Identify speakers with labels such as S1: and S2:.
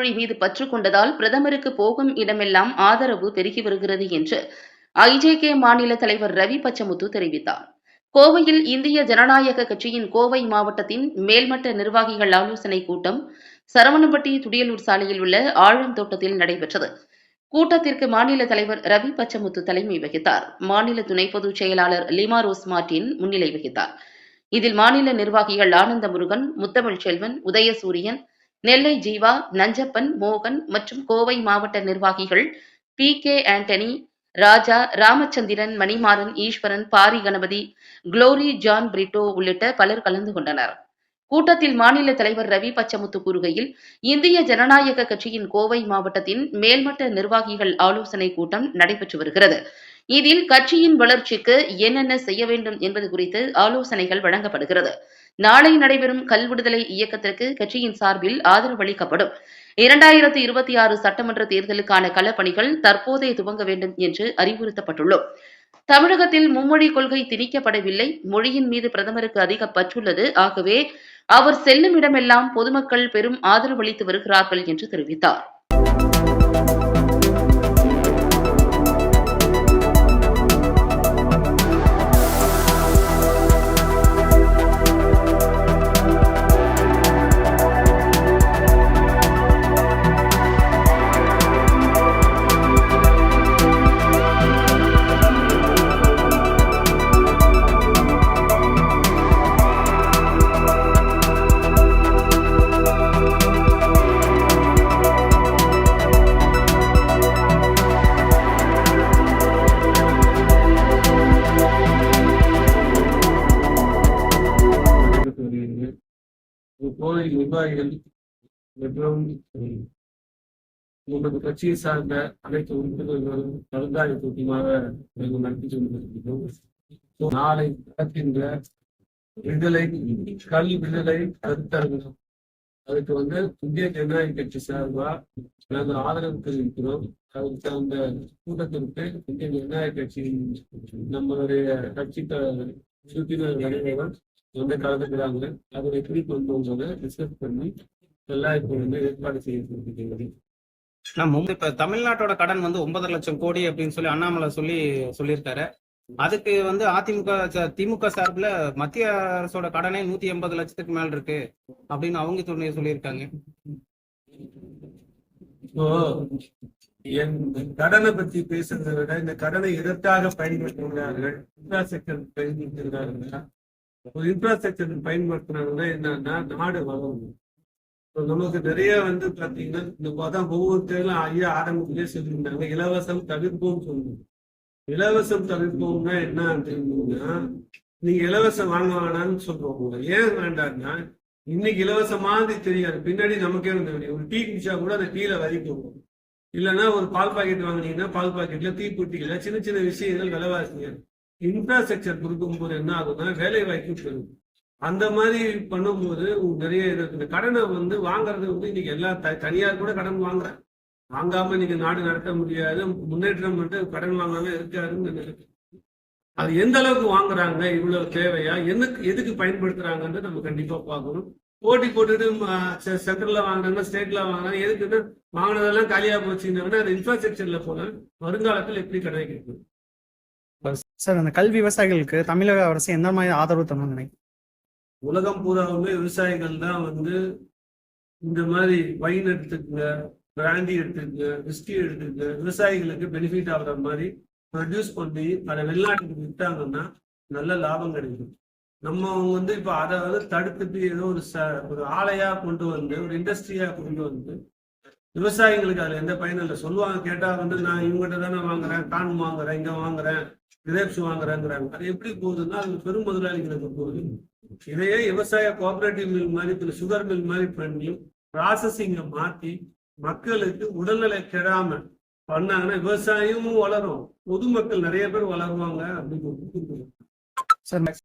S1: மொழி மீது பற்று கொண்டதால் பிரதமருக்கு போகும் இடமெல்லாம் ஆதரவு பெருகி வருகிறது என்று ஐஜேகே மாநில தலைவர் ரவி பச்சமுத்து தெரிவித்தார். கோவையில் இந்திய ஜனநாயக கட்சியின் கோவை மாவட்டத்தின் மேல்மட்ட நிர்வாகிகள் ஆலோசனைக் கூட்டம் சரவணம்பட்டி துடியலூர் சாலையில் உள்ள ஆழந்தோட்டத்தில் நடைபெற்றது. கூட்டத்திற்கு மாநில தலைவர் ரவி பச்சமுத்து தலைமை வகித்தார். மாநில துணை பொதுச் செயலாளர் லிமா ரோஸ் மார்டின் முன்னிலை வகித்தார். இதில் மாநில நிர்வாகிகள் ஆனந்த முருகன், முத்தமிழ் செல்வன், உதயசூரியன், நெல்லை ஜீவா, நஞ்சப்பன், மோகன் மற்றும் கோவை மாவட்ட நிர்வாகிகள் PK ஆண்டனி, ராஜா, ராமச்சந்திரன், மணிமாறன், ஈஸ்வரன், பாரி கணபதி, குளோரி ஜான் பிரிட்டோ உள்ளிட்ட பலர் கலந்து கொண்டனர். கூட்டத்தில் மாநில தலைவர் ரவி பச்சமுத்து கூறுகையில், இந்திய ஜனநாயக கட்சியின் கோவை மாவட்டத்தின் மேல்மட்ட நிர்வாகிகள் ஆலோசனைக் கூட்டம் நடைபெற்று வருகிறது. இதில் கட்சியின் வளர்ச்சிக்கு என்னென்ன செய்ய வேண்டும் என்பது குறித்து ஆலோசனைகள் வழங்கப்படுகிறது. நாளை நடைபெறும் கல்விடுதலை இயக்கத்திற்கு கட்சியின் சார்பில் ஆதரவளிக்கப்படும். 2026 சட்டமன்ற தேர்தலுக்கான களப்பணிகள் தற்போதே துவங்க வேண்டும் என்று அறிவுறுத்தப்பட்டுள்ளோம். தமிழகத்தில் மும்மொழி கொள்கை திணிக்கப்படவில்லை. மொழியின் மீது பிரதமருக்கு அதிக பற்றுள்ளது. ஆகவே அவர் செல்லும் இடமெல்லாம் பொதுமக்கள் பெரும் ஆதரவளித்து வருகிறார்கள் என்று தெரிவித்தார்.
S2: கோவை நிர்வாகிகள் மற்றும் உங்களது கட்சியை சார்ந்த அனைத்து உறுப்பினர்களும் கலந்தாய்வு கூட்டமாக நடத்தி கொண்டிருக்கிறோம். நாளை நடக்கின்ற கல்வி விடுதலை கருத்தரங்கம் அதுக்கு இந்திய ஜனநாயக கட்சி சார்பா நாங்கள் ஆதரவு தெரிவிக்கிறோம். அதுக்கு அந்த கூட்டத்திற்கு இந்திய ஜனநாயக கட்சியின் நம்மளுடைய கட்சி உறுப்பினர் அனைவரும் கலந்துக்கிறாங்க. அதை எப்படி கொண்டு வந்ததை டிஸ்கஸ் பண்ணி எல்லாம் இப்போ ஏற்பாடு செய்யப்பட்டிருக்கிறது.
S3: இப்ப தமிழ்நாட்டோட கடன் 9.5 லட்சம் கோடி அப்படின்னு சொல்லி அண்ணாமலை சொல்லியிருக்காரு. அதுக்கு திமுக சார்பில் மத்திய அரசோட கடனே 180 லட்சத்துக்கு மேல இருக்கு அப்படின்னு அவங்க துணையை சொல்லியிருக்காங்க.
S2: கடனை பத்தி பேசுறதை விட இந்த கடனை எதற்காக பயன்படுத்துகிறார்கள், இன்ஃப்ராஸ்ட்ரக்சர் பயன்படுத்துகிறார்கள். ஒரு இன்ஃப்ராஸ்ட்ரக்சர் பயன்படுத்தினாங்கன்னா என்னன்னா நாடு வளரும். நமக்கு நிறைய பாத்தீங்கன்னா இந்த ஒவ்வொரு தேர்தலும் ஐயா ஆரம்பத்திலே சொல்லியிருந்தாங்க, இலவசம் தவிர்ப்போம் சொல்லுங்க. இலவசம் தவிர்ப்போம்னா என்ன தெரியுங்கன்னா, நீங்க இலவசம் வாங்க வேணாம்னு சொல்றோம். ஏன் வேண்டாம்னா இன்னைக்கு இலவசம் மாதிரி தெரியாது, பின்னாடி நமக்கே ஒரு டீ குடிச்சா கூட அந்த டீல வரி போகும். இல்லைன்னா ஒரு பால் பாக்கெட் வாங்கினீங்கன்னா பால் பாக்கெட்ல தீப்பொட்டிகள சின்ன சின்ன விஷயங்கள் விலைவாசிங்க. இன்ஃப்ராஸ்ட்ரக்சர் கொடுக்கும்போது என்ன ஆகுதுன்னா வேலை வாய்ப்பு பெறும். அந்த மாதிரி பண்ணும்போது நிறைய இந்த கடனை வாங்குறது இன்னைக்கு எல்லா தனியார் கூட கடன் வாங்காம இன்னைக்கு நாடு நடத்த முடியாது. முன்னேற்றம் கடன் வாங்காம இருக்காருன்னு அது எந்த அளவுக்கு வாங்குறாங்க, இவ்வளவு தேவையா, எதுக்கு பயன்படுத்துறாங்கன்னு நம்ம கண்டிப்பா பார்க்கணும். போட்டி போட்டுட்டு சென்ட்ரல்ல வாங்குறாங்க, ஸ்டேட்ல வாங்குறாங்க. எதுக்குன்னா வாங்கினதெல்லாம் காலியா போச்சுன்னா அது இன்ஃப்ராஸ்ட்ரக்சர்ல போல வருங்காலத்தில் எப்படி கடை கிடைக்கும்.
S4: சார், அந்த கல்வி விவசாயிகளுக்கு தமிழக அரசு எந்த மாதிரி ஆதரவு தரணும்னு நினைக்கிறேன்?
S2: உலகம் பூராவுமே விவசாயிகள் தான் இந்த மாதிரி வைன் எடுத்துக்கங்க, பிராண்டி எடுத்துக்கங்க, விஸ்கி எடுத்துக்கங்க, விவசாயிகளுக்கு பெனிஃபிட் ஆகுற மாதிரி ப்ரொடியூஸ் பண்ணி அதை வெளிநாட்டுக்கு விட்டாங்கன்னா நல்ல லாபம் கிடைக்கும். நம்ம இப்ப அதை தடுத்துட்டு ஏதோ ஒரு ஆலையா கொண்டு ஒரு இண்டஸ்ட்ரியா கொண்டு விவசாயிகளுக்கு அதுல எந்த பயனும் இல்லை. சொல்லுவாங்க, கேட்டா நான் இவங்ககிட்ட தானே வாங்குறேன், கான் வாங்குறேன், இங்க வாங்குறேன், கிரேப்ஸ் வாங்குறேங்கிறாங்க. அது எப்படி போகுதுன்னா அது பெரும் முதலாளிகளுக்கு போகுது. இதையே விவசாய கோஆபரேட்டிவ் மில் மாதிரி சுகர் மில் மாதிரி பண்ணி ப்ராசஸிங்க மாத்தி மக்களுக்கு உடல்நிலை கெடாம பண்ணாங்கன்னா விவசாயமும் வளரும், பொதுமக்கள் நிறைய பேர் வளருவாங்க அப்படின்னு.